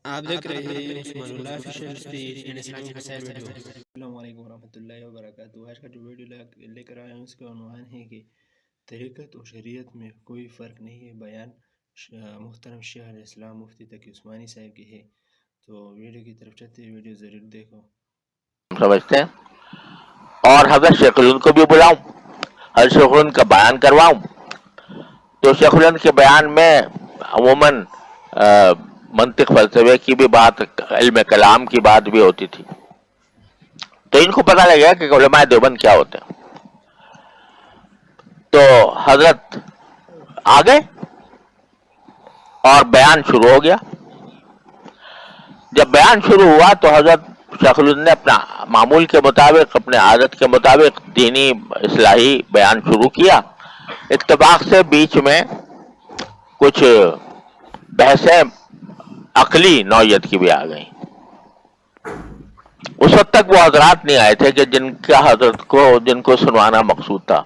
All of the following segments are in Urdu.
آپ دیکھ رہے ہیں عثمان اللہ آفیشل اسٹیج ان اسلامک مسائل ویڈیو۔ السلام علیکم ورحمۃ اللہ وبرکاتہ۔ آج کا جو ویڈیو لے کر آیا ہوں اس کا عنوان ہے کہ طریقت اور شریعت میں کوئی فرق نہیں ہے۔ بیان محترم شیخ الاسلام مفتی تقی عثمانی صاحب کی ہے۔ تو ویڈیو کی طرف چلتے ہیں، ویڈیو ضرور دیکھو۔ سمجھتے ہیں اور حضرت شیخ الہند کو بھی بلاؤں، حضرت شیخ الہند کا بیان کرواؤں۔ تو شیخ الہند کے بیان میں عموماً منطق فلسفے کی بھی بات، علم کلام کی بات بھی ہوتی تھی، تو ان کو پتہ لگا کہ علماء دیوبند کیا ہوتے ہیں۔ تو حضرت آ گئے اور بیان شروع ہو گیا۔ جب بیان شروع ہوا تو حضرت شیخ الہند نے اپنا معمول کے مطابق، اپنے عادت کے مطابق دینی اصلاحی بیان شروع کیا۔ اتفاق سے بیچ میں کچھ بحثیں عقلی نوعیت کی بھی آ گئیں۔ اس وقت تک وہ حضرات نہیں آئے تھے کہ جن کو سنوانا مقصود تھا۔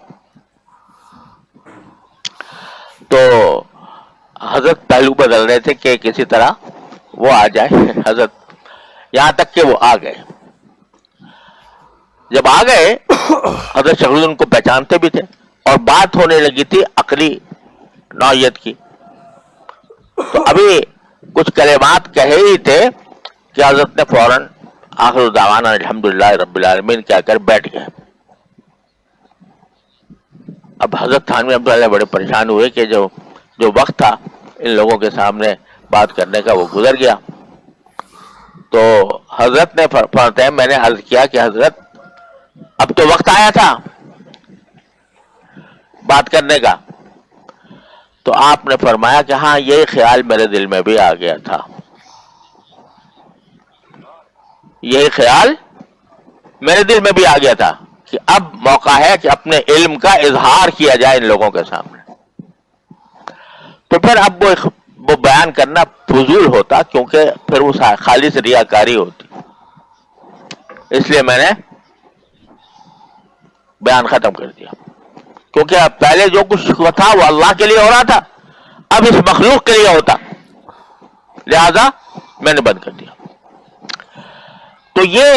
تو حضرت پہلو بدل رہے تھے کہ کسی طرح وہ آ جائے حضرت، یہاں تک کہ وہ آ گئے۔ جب آ گئے حضرت شیخ الہند کو پہچانتے بھی تھے اور بات ہونے لگی تھی عقلی نوعیت کی۔ تو ابھی کچھ کلمات کہے ہی تھے کہ حضرت نے فوراً آخر دعوانا الحمدللہ رب العالمین کہہ کر بیٹھ گئے۔ اب حضرت تھانوی رحمۃ اللہ بڑے پریشان ہوئے کہ جو وقت تھا ان لوگوں کے سامنے بات کرنے کا وہ گزر گیا۔ تو حضرت نے فرماتے ہیں، میں نے عرض کیا کہ حضرت اب تو وقت آیا تھا بات کرنے کا۔ تو آپ نے فرمایا کہ ہاں، یہی خیال میرے دل میں بھی آ گیا تھا، یہی خیال میرے دل میں بھی آ گیا تھا کہ اب موقع ہے کہ اپنے علم کا اظہار کیا جائے ان لوگوں کے سامنے۔ تو پھر اب وہ بیان کرنا فضول ہوتا، کیونکہ پھر وہ خالص ریاکاری ہوتی، اس لیے میں نے بیان ختم کر دیا۔ کیونکہ پہلے جو کچھ تھا وہ اللہ کے لیے ہو رہا تھا، اب اس مخلوق کے لیے ہوتا، لہذا میں نے بند کر دیا۔ تو یہ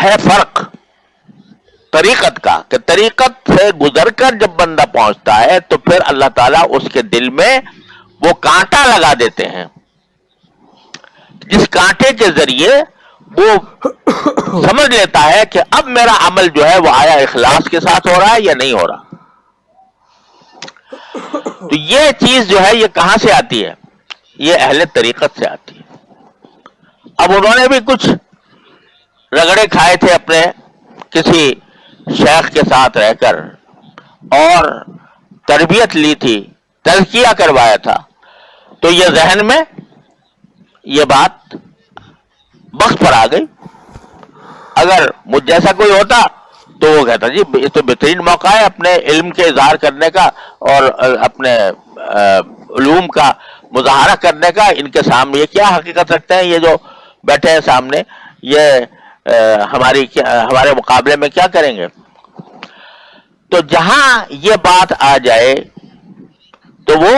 ہے فرق طریقت کا، کہ طریقت سے گزر کر جب بندہ پہنچتا ہے تو پھر اللہ تعالیٰ اس کے دل میں وہ کانٹا لگا دیتے ہیں، جس کانٹے کے ذریعے وہ سمجھ لیتا ہے کہ اب میرا عمل جو ہے وہ آیا اخلاص کے ساتھ ہو رہا ہے یا نہیں ہو رہا۔ تو یہ چیز جو ہے یہ کہاں سے آتی ہے؟ یہ اہل طریقت سے آتی ہے۔ اب انہوں نے بھی کچھ رگڑے کھائے تھے اپنے کسی شیخ کے ساتھ رہ کر، اور تربیت لی تھی، تزکیہ کروایا تھا، تو یہ ذہن میں یہ بات وقت پر آ گئی۔ اگر مجھ جیسا کوئی ہوتا تو وہ کہتا جی یہ تو بہترین موقع ہے اپنے علم کے اظہار کرنے کا اور اپنے علوم کا مظاہرہ کرنے کا۔ ان کے سامنے یہ کیا حقیقت رکھتے ہیں، یہ جو بیٹھے ہیں سامنے، یہ ہمارے مقابلے میں کیا کریں گے؟ تو جہاں یہ بات آ جائے تو وہ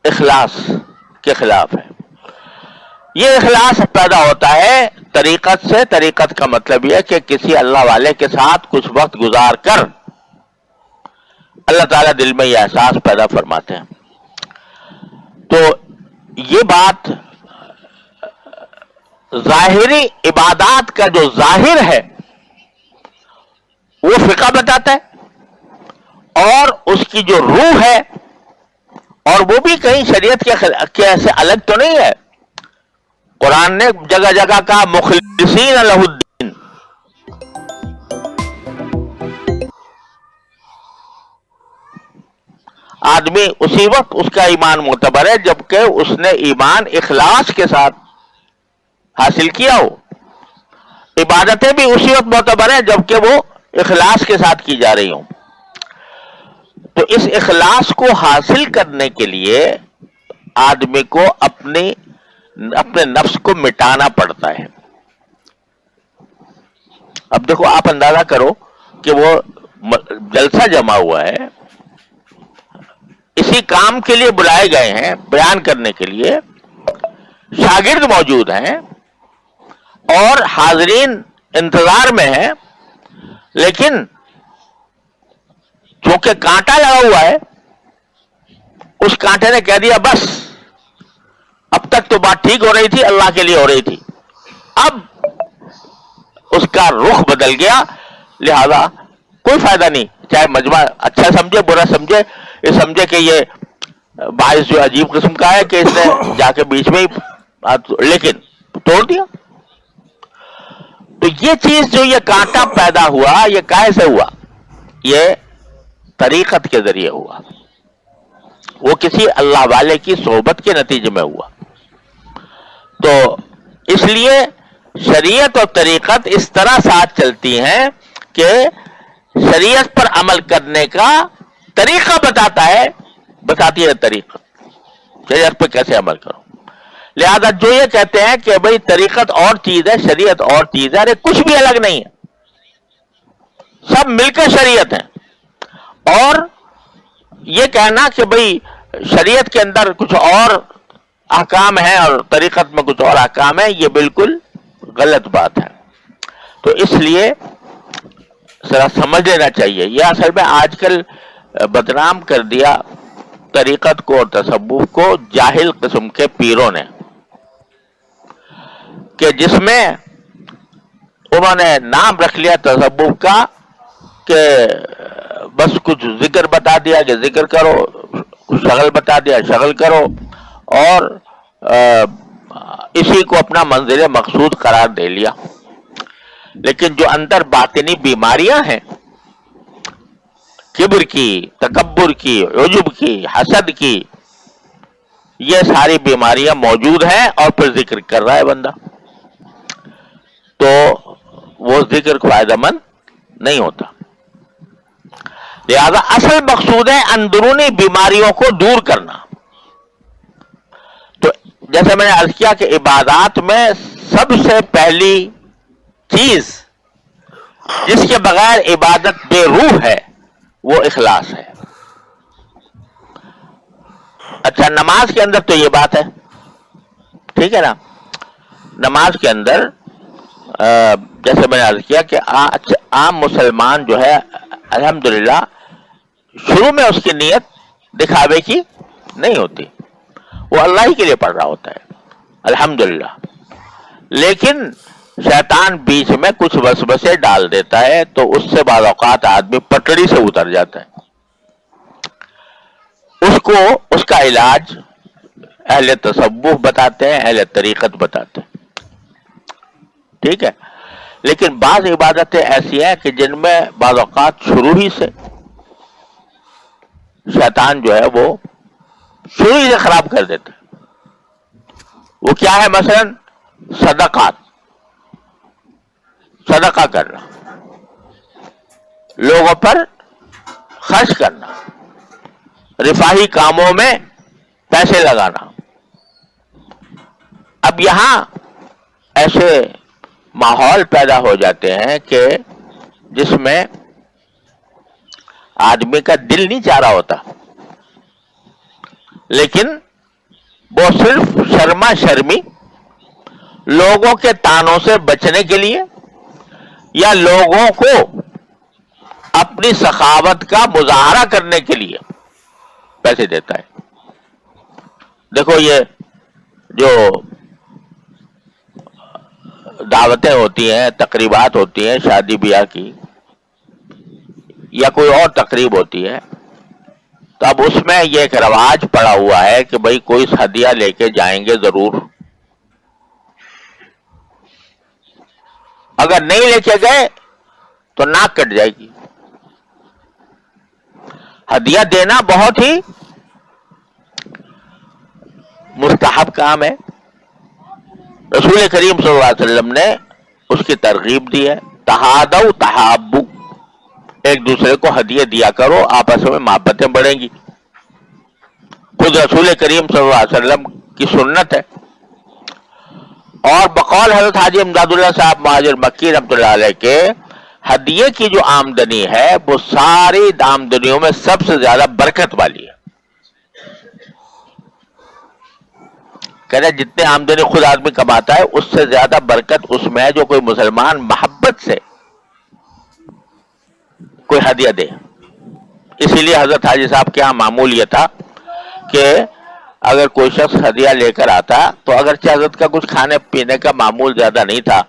اخلاص کے خلاف ہے۔ یہ اخلاص پیدا ہوتا ہے طریقت سے۔ طریقت کا مطلب یہ ہے کہ کسی اللہ والے کے ساتھ کچھ وقت گزار کر اللہ تعالیٰ دل میں یہ احساس پیدا فرماتے ہیں۔ تو یہ بات ظاہری عبادات کا جو ظاہر ہے وہ فقہ بتاتا ہے، اور اس کی جو روح ہے، اور وہ بھی کہیں شریعت کے سے الگ تو نہیں ہے۔ قرآن نے جگہ جگہ کہا مخلصین لہ الدین۔ آدمی اسی وقت اس کا ایمان معتبر ہے جبکہ اس نے ایمان اخلاص کے ساتھ حاصل کیا ہو۔ عبادتیں بھی اسی وقت معتبر ہیں جبکہ وہ اخلاص کے ساتھ کی جا رہی ہوں۔ تو اس اخلاص کو حاصل کرنے کے لیے آدمی کو اپنے نفس کو مٹانا پڑتا ہے۔ اب دیکھو، آپ اندازہ کرو کہ وہ جلسہ جمع ہوا ہے، اسی کام کے لیے بلائے گئے ہیں بیان کرنے کے لیے، شاگرد موجود ہیں اور حاضرین انتظار میں ہیں، لیکن چونکہ کانٹا لگا ہوا ہے، اس کانٹے نے کہہ دیا بس اب تک تو بات ٹھیک ہو رہی تھی، اللہ کے لیے ہو رہی تھی، اب اس کا رخ بدل گیا، لہذا کوئی فائدہ نہیں، چاہے مجمع اچھا سمجھے برا سمجھے، یہ سمجھے کہ یہ باعث جو عجیب قسم کا ہے کہ اس نے جا کے بیچ میں ہی لیکن توڑ دیا۔ تو یہ چیز جو یہ کانٹا پیدا ہوا، یہ کیسے ہوا؟ یہ طریقت کے ذریعے ہوا، وہ کسی اللہ والے کی صحبت کے نتیجے میں ہوا۔ تو اس لیے شریعت اور طریقت اس طرح ساتھ چلتی ہیں کہ شریعت پر عمل کرنے کا طریقہ بتاتی ہے طریقت، شریعت پہ کیسے عمل کرو۔ لہذا جو یہ کہتے ہیں کہ بھئی طریقت اور چیز ہے، شریعت اور چیز ہے، ارے کچھ بھی الگ نہیں ہے، سب مل کر شریعت ہے۔ اور یہ کہنا کہ بھئی شریعت کے اندر کچھ اور احکام ہیں اور طریقت میں کچھ اور احکام ہیں، یہ بالکل غلط بات ہے۔ تو اس لیے ذرا سمجھ لینا چاہیے، یہ اصل میں آج کل بدنام کر دیا طریقت کو اور تصوف کو جاہل قسم کے پیروں نے، کہ جس میں انہوں نے نام رکھ لیا تصوف کا کہ بس کچھ ذکر بتا دیا کہ ذکر کرو، کچھ شغل بتا دیا شغل کرو، اور اسی کو اپنا منزل مقصود قرار دے لیا۔ لیکن جو اندر باطنی بیماریاں ہیں، کبر کی، تکبر کی، عجب کی، حسد کی، یہ ساری بیماریاں موجود ہیں، اور پھر ذکر کر رہا ہے بندہ، تو وہ ذکر فائدہ مند نہیں ہوتا۔ لہذا اصل مقصود ہے اندرونی بیماریوں کو دور کرنا۔ تو جیسے میں نے عرض کیا کہ عبادات میں سب سے پہلی چیز جس کے بغیر عبادت بے روح ہے وہ اخلاص ہے۔ اچھا، نماز کے اندر تو یہ بات ہے، ٹھیک ہے نا؟ نماز کے اندر جیسے میں نے عرض کیا کہ عام مسلمان جو ہے الحمدللہ شروع میں اس کی نیت دکھاوے کی نہیں ہوتی، وہ اللہ ہی کے لیے پڑھ رہا ہوتا ہے الحمدللہ، لیکن شیطان بیچ میں کچھ وسوسے ڈال دیتا ہے تو اس سے بعض اوقات آدمی پٹڑی سے اتر جاتا ہے۔ اس کا علاج اہل تصوف بتاتے ہیں، اہل طریقت بتاتے ہیں، ٹھیک ہے؟ لیکن بعض عبادتیں ایسی ہیں کہ جن میں بعض اوقات شروع ہی سے شیطان جو ہے وہ شروع ہی سے خراب کر دیتا ہے۔ وہ کیا ہے؟ مثلا صدقہ کرنا، لوگوں پر خرچ کرنا، رفاہی کاموں میں پیسے لگانا۔ اب یہاں ایسے ماحول پیدا ہو جاتے ہیں کہ جس میں آدمی کا دل نہیں چاہ رہا ہوتا، لیکن وہ صرف شرما شرمی لوگوں کے طعنوں سے بچنے کے لیے یا لوگوں کو اپنی سخاوت کا مظاہرہ کرنے کے لیے پیسے دیتا ہے۔ دیکھو، یہ جو دعوتیں ہوتی ہیں، تقریبات ہوتی ہیں شادی بیاہ کی یا کوئی اور تقریب ہوتی ہے، تو اب اس میں یہ ایک رواج پڑا ہوا ہے کہ بھئی کوئی ہدیہ لے کے جائیں گے ضرور، اگر نہیں لے کے گئے تو ناک کٹ جائے گی۔ ہدیہ دینا بہت ہی مستحب کام ہے، رسول کریم صلی اللہ علیہ وسلم نے اس کی ترغیب دی ہے، تہادوا تحابوا، ایک دوسرے کو ہدیے دیا کرو، آپس میں محبتیں بڑھیں گی۔ خود رسول کریم صلی اللہ علیہ وسلم کی سنت ہے، اور بقول حضرت حاجی امداد اللہ صاحب مہاجر مکی رحمۃ اللہ علیہ کے، ہدیے کی جو آمدنی ہے وہ ساری آمدنیوں میں سب سے زیادہ برکت والی ہے۔ کہتے جتنے آمدنی خود آدمی کماتا ہے اس سے زیادہ برکت اس میں ہے جو کوئی مسلمان محبت سے کوئی ہدیہ دے. اسی لیے حضرت حاجی صاحب کے یہاں معمول یہ تھا کہ اگر کوئی شخص ہدیہ لے کر آتا تو اگرچہ حضرت کا کچھ کھانے پینے کا معمول زیادہ نہیں تھا,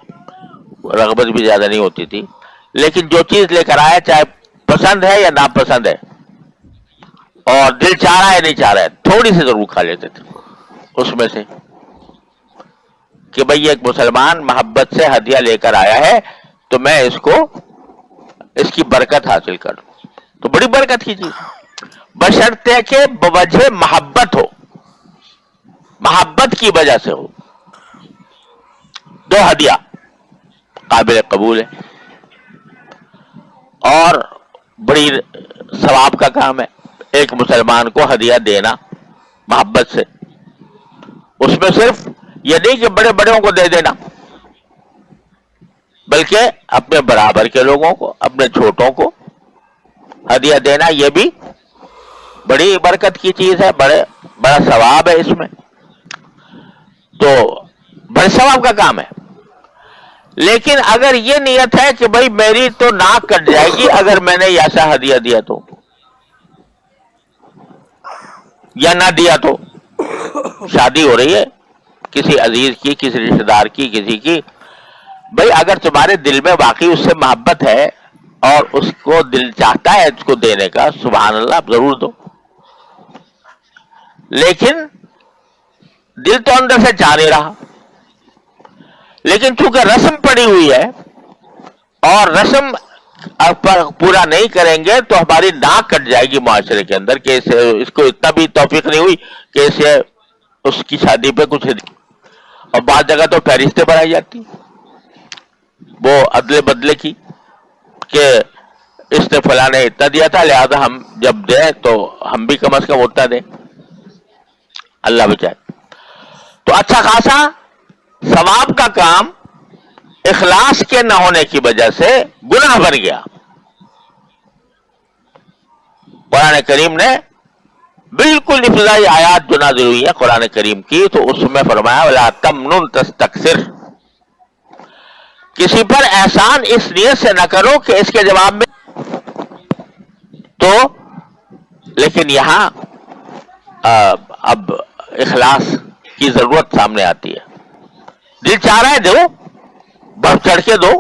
رغبت بھی زیادہ نہیں ہوتی تھی, لیکن جو چیز لے کر آیا چاہے پسند ہے یا ناپسند ہے اور دل چاہ رہا ہے نہیں چاہ رہا ہے, تھوڑی سی ضرور کھا لیتے تھے اس میں سے, کہ بھئی ایک مسلمان محبت سے ہدیہ لے کر آیا ہے تو میں اس کی برکت حاصل کروں. تو بڑی برکت کی چیز, بشرطے کہ بوجہ محبت ہو, محبت کی وجہ سے ہو. دو ہدیہ قابل قبول ہے اور بڑی ثواب کا کام ہے ایک مسلمان کو ہدیہ دینا محبت سے. اس میں صرف یہ نہیں کہ بڑے بڑوں کو دے دینا, بلکہ اپنے برابر کے لوگوں کو, اپنے چھوٹوں کو ہدیہ دینا, یہ بھی بڑی برکت کی چیز ہے, بڑا ثواب ہے اس میں. تو بڑے ثواب کا کام ہے. لیکن اگر یہ نیت ہے کہ بھئی میری تو ناک کٹ جائے گی اگر میں نے ایسا ہدیہ دیا تو, یا نہ دیا تو, شادی ہو رہی ہے کسی عزیز کی, کسی رشتہ دار کی, کسی کی, بھئی اگر تمہارے دل میں واقعی اس سے محبت ہے اور اس کو دل چاہتا ہے اس کو دینے کا, سبحان اللہ, آپ ضرور دو. لیکن دل تو اندر سے چاہ نہیں رہا, لیکن چونکہ رسم پڑی ہوئی ہے اور رسم پورا نہیں کریں گے تو ہماری ناک کٹ جائے گی معاشرے کے اندر کہ اس کو اتنا بھی توفیق نہیں ہوئی کہ اسے اس کی شادی پہ کچھ, اور بعض جگہ تو فہرستیں بنائی جاتی وہ ادلے بدلے کی کہ اس نے فلاں نے اتنا دیا تھا لہذا ہم جب دیں تو ہم بھی کم از کم اتنا دیں, اللہ بچائے. تو اچھا خاصا ثواب کا کام اخلاص کے نہ ہونے کی وجہ سے گناہ بن گیا. قرآن کریم نے بالکل ابتدائی آیات جو نازل ہوئی ہیں قرآن کریم کی, تو اس میں فرمایا وَلَا تَمْنُنْ تَسْتَكْثِرْ, کسی پر احسان اس نیت سے نہ کرو کہ اس کے جواب میں تو. لیکن یہاں اب اخلاص کی ضرورت سامنے آتی ہے. دل چاہ رہا ہے دو, بڑھ چڑھ کے دو,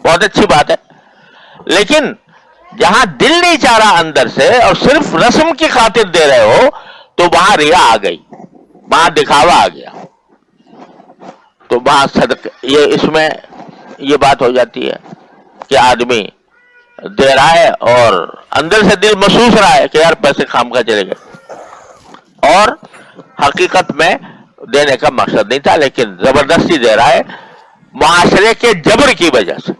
بہت اچھی بات ہے, لیکن جہاں دل نہیں چاہ رہا اندر سے اور صرف رسم کی خاطر دے رہے ہو تو وہاں ریا آ گئی, وہاں دکھاوا آ گیا. تو وہاں صدق یہ اس میں یہ بات ہو جاتی ہے کہ آدمی دے رہا ہے اور اندر سے دل محسوس رہا ہے کہ یار پیسے خام کا چلے گئے, اور حقیقت میں دینے کا مقصد نہیں تھا لیکن زبردستی دے رہا ہے معاشرے کے جبر کی وجہ سے.